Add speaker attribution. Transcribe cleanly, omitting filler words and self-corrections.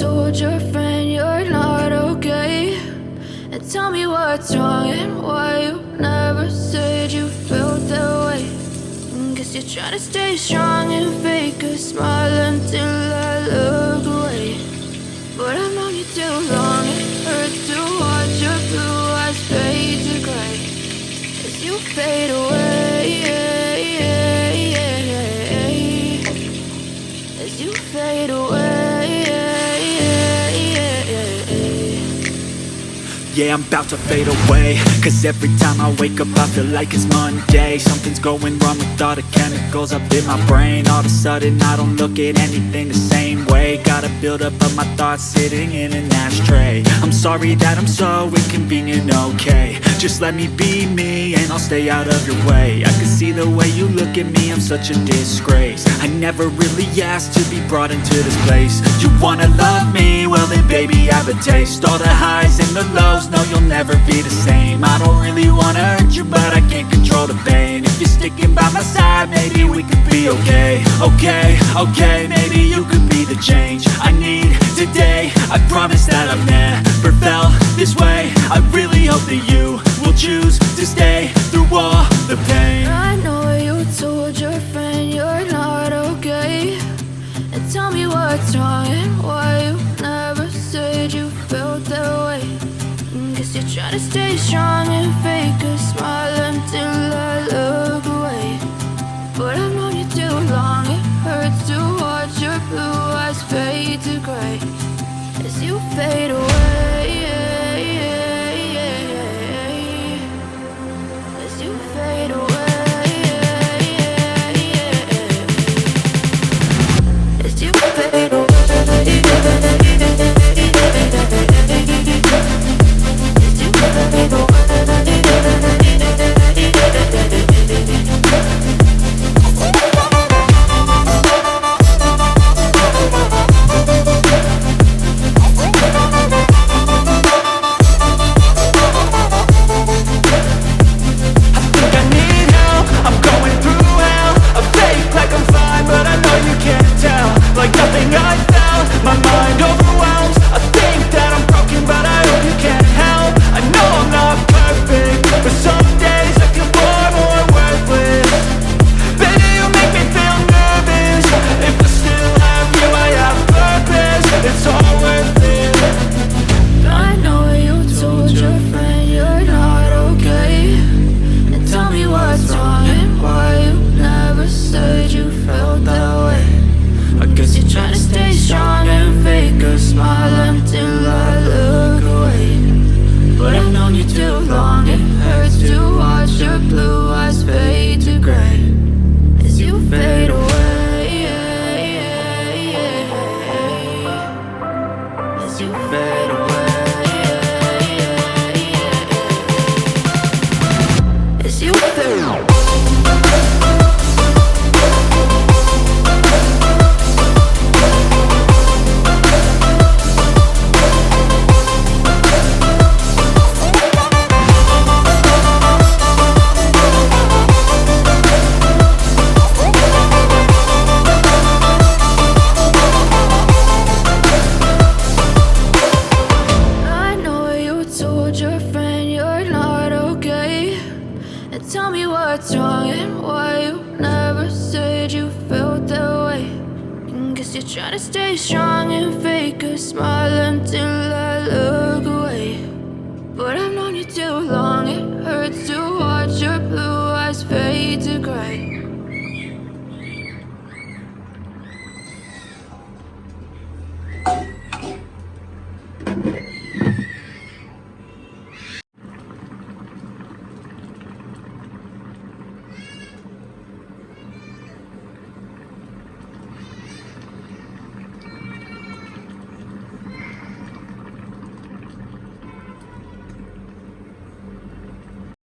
Speaker 1: told your friend you're not okay? And tell me what's wrong and why you never said you felt that way. Guess you're trying to stay strong and fake a smile until I look away. But I've known you too long, it hurts to watch your blue eyes fade to gray as you fade away, as you fade away.
Speaker 2: Yeah, I'm about to fade away, cause every time I wake up I feel like it's Monday. Something's going wrong with all the chemicals up in my brain. All of a sudden I don't look at anything the same way. Gotta build up of my thoughts sitting in an ashtray. I'm sorry that I'm so inconvenient, okay? Just let me be me and I'll stay out of your way. I can see the way you look at me, I'm such a disgrace. I never really asked to be brought into this place. You wanna love me? Well then baby I have a taste. All the highs and the lows, no you'll never be the same. I don't really wanna hurt you but I can't control the pain. If you're sticking by my side maybe we could be okay. Okay, maybe you could be the change I need today. I promise that I've never felt this way. I really hope that you will choose to stay through all the pain.
Speaker 1: I know you told your friend you're not okay. And tell me what's wrong and why you never said you felt that way. Guess you're trying to stay strong and fake a smile until I look away. But I've known you too long, it hurts to watch your blue eyes fade to gray as you fade away, as you fade away, as you fade away. Trying to stay strong and fake a smile until I look away. But I've known you too long, it hurts to